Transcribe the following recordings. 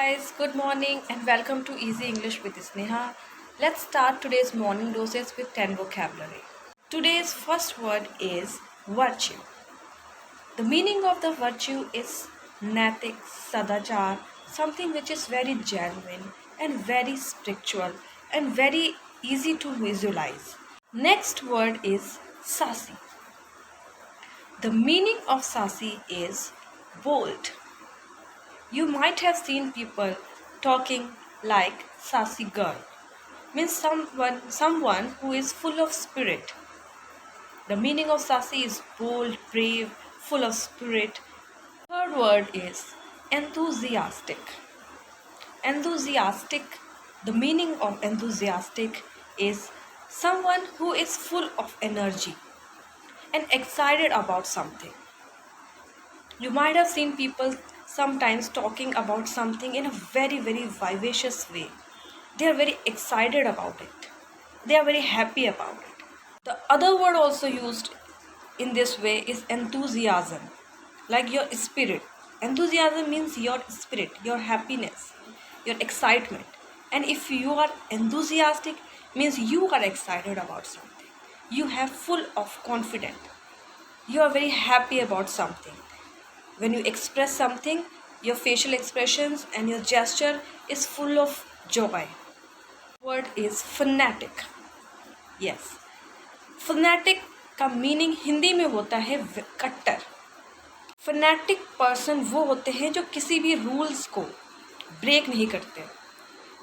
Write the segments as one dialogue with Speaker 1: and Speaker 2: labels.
Speaker 1: guys, good morning and welcome to Easy English with Sneha. Let's start today's morning doses with 10 vocabulary. Today's first word is virtue. The meaning of the virtue is natik, sadachar, something which is very genuine and very spiritual and very easy to visualize. Next word is sasi. The meaning of sasi is bold. You might have seen people talking like sassy girl, means someone who is full of spirit. The meaning of sassy is bold, brave, full of spirit. Third word is enthusiastic. Enthusiastic, the meaning of enthusiastic is someone who is full of energy and excited about something. You might have seen people sometimes talking about something in a very, very vivacious way. They are very excited about it. They are very happy about it. The other word also used in this way is enthusiasm, like your spirit. Enthusiasm means your spirit, your happiness, your excitement. And if you are enthusiastic, means you are excited about something. You have full of confidence. You are very happy about something. When you express something, your facial expressions and your gesture is full of joy. Word is fanatic. Yes, fanatic का meaning Hindi में होता है कट्टर. Fanatic person वो होते हैं जो किसी भी रूल्स को ब्रेक नहीं करते.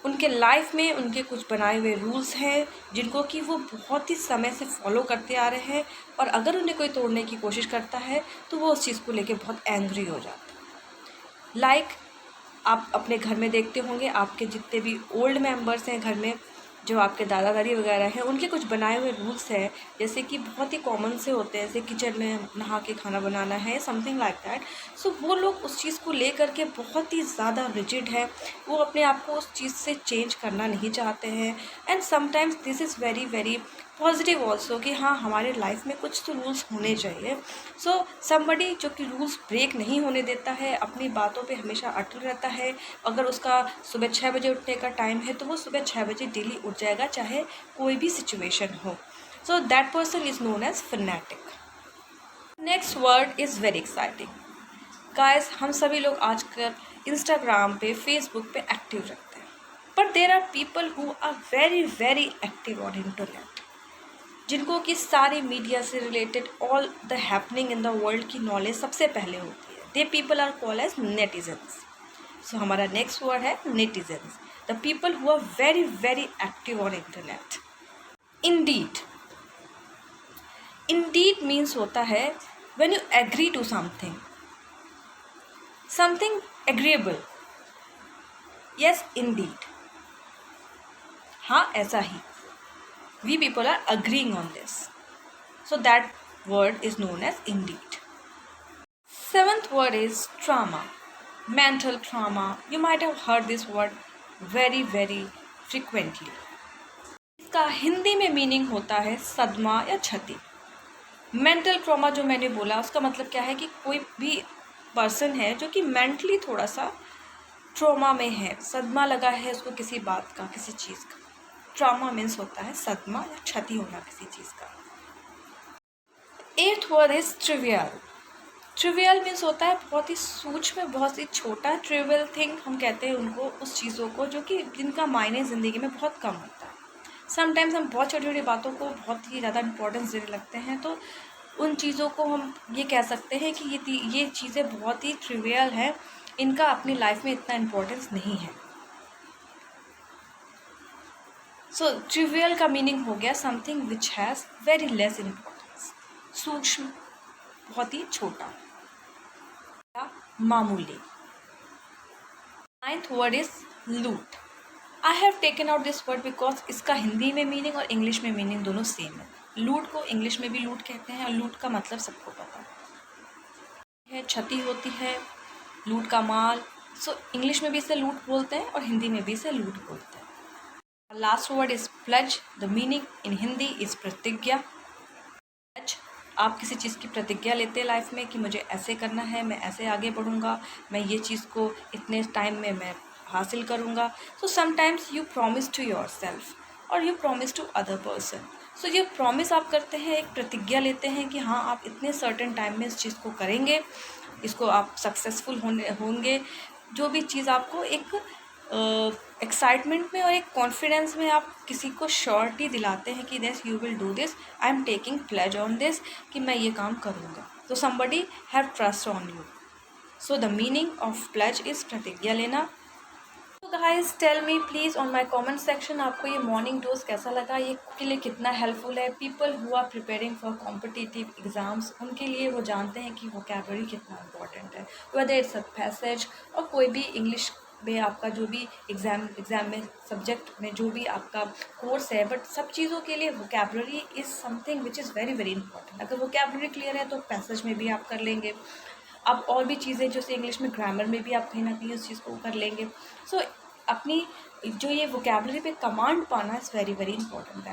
Speaker 1: उनके लाइफ में उनके कुछ बनाए हुए रूल्स हैं जिनको कि वो बहुत ही समय से फॉलो करते आ रहे हैं, और अगर उन्हें कोई तोड़ने की कोशिश करता है तो वो उस चीज़ को लेके बहुत एंग्री हो जाते हैं. लाइक आप अपने घर में देखते होंगे, आपके जितने भी ओल्ड मेंबर्स हैं घर में, जो आपके दादा दादी वगैरह हैं, उनके कुछ बनाए हुए रूल्स हैं, जैसे कि बहुत ही कॉमन से होते हैं, जैसे किचन में नहा के खाना बनाना है, समथिंग लाइक दैट. सो वो लोग उस चीज़ को लेकर के बहुत ही ज़्यादा रिजिड है. वो अपने आप को उस चीज़ से चेंज करना नहीं चाहते हैं. And sometimes this is very very positive also कि हाँ, हमारे लाइफ में कुछ तो रूल्स होने चाहिए. सो समबडी जो कि रूल्स ब्रेक नहीं होने देता है, अपनी बातों पे हमेशा अटल रहता है. अगर उसका सुबह 6 बजे उठने का टाइम है तो वो सुबह 6 बजे डेली उठ जाएगा, चाहे कोई भी सिचुएशन हो. So that person is known as fanatic. Next word is very exciting. Guys, हम सभी लोग आजकल इंस्टाग्राम पे, फेसबुक पे एक्टिव रहते हैं, but there are people who are very very active on internet, जिनको कि सारी मीडिया से related all the happening in the world की नॉलेज सबसे पहले होती है. They people are called as netizens. So हमारा नेक्स्ट वर्ड है netizens, the people who are very very active on internet. Indeed. Indeed means होता है when you agree to something, something agreeable. Yes, indeed. हाँ, ऐसा ही. We people are agreeing on this. So that word is known as indeed. Seventh word is trauma. Mental trauma. You might have heard this word very very frequently. इसका हिंदी में meaning होता है सदमा या क्षति. Mental trauma जो मैंने बोला, उसका मतलब क्या है कि कोई भी पर्सन है जो कि मेंटली थोड़ा सा ट्रॉमा में है, सदमा लगा है उसको किसी बात का, किसी चीज़ का. ट्रॉमा मीन्स होता है सदमा या क्षति होना किसी चीज़ का. Eighth word is trivial. Trivial means होता है बहुत ही सूक्ष्म, बहुत ही छोटा. ट्रिवियल थिंग हम कहते हैं उनको, उस चीज़ों को जो कि जिनका मायने ज़िंदगी में बहुत कम होता है. समटाइम्स हम बहुत छोटी छोटी बातों को बहुत ही ज़्यादा इंपॉर्टेंस देने लगते हैं, तो उन चीज़ों को हम ये कह सकते हैं कि ये चीज़ें बहुत ही ट्रिवियल हैं, इनका अपनी लाइफ में इतना इम्पोर्टेंस नहीं है. सो ट्रिवियल का मीनिंग हो गया something which has very less importance, सूक्ष्म, बहुत ही छोटा या मामूली. नाइन्थ वर्ड इज लूट. I have taken out this word because इसका हिंदी में मीनिंग और इंग्लिश में मीनिंग दोनों सेम है. लूट को इंग्लिश में भी लूट कहते हैं, और लूट का मतलब सबको पता है, क्षति होती है, लूट का माल. सो इंग्लिश में भी इसे लूट बोलते हैं और हिंदी में भी इसे लूट बोलते हैं. Last word is pledge. The meaning in Hindi is प्रतिज्ञा. प्लेज, आप किसी चीज़ की प्रतिज्ञा लेते हैं लाइफ में कि मुझे ऐसे करना है, मैं ऐसे आगे बढ़ूँगा, मैं ये चीज़ को इतने टाइम में मैं हासिल करूँगा। So sometimes you promise to yourself और you promise to other person. So ये प्रॉमिस आप करते हैं, एक प्रतिज्ञा लेते हैं कि हाँ आप इतने सर्टेन टाइम में इस चीज़ को करेंगे, इसको आप सक्सेसफुल होंगे। जो भी चीज़ आपको एक एक्साइटमेंट में और एक कॉन्फिडेंस में आप किसी को श्योरिटी दिलाते हैं कि this you will do this, I am taking pledge on this, कि मैं ये काम करूँगा। तो somebody have trust on you. So the meaning of pledge is प्रतिज्ञा लेना। तो guys tell me please on my comment section, आपको ये मॉर्निंग डोज कैसा लगा, ये के लिए कितना हेल्पफुल है। People who are preparing for competitive exams, उनके लिए वो जानते हैं कि वोकैबुलरी कितना इंपॉर्टेंट है। वेदर इट्स अ पैसेज और कोई भी इंग्लिश में आपका जो भी एग्ज़ाम में सब्जेक्ट में जो भी आपका कोर्स है, बट सब चीज़ों के लिए vocabulary is something which is very very important. अगर वोकैबुलरी क्लियर है तो पैसेज में भी आप कर लेंगे। अब और भी चीज़ें जैसे इंग्लिश में ग्रामर में भी आप कहीं ना कहीं उस चीज़ को कर लेंगे। सो अपनी जो ये वोकैबुलरी पे कमांड पाना इज़ वेरी वेरी इंपॉर्टेंट है।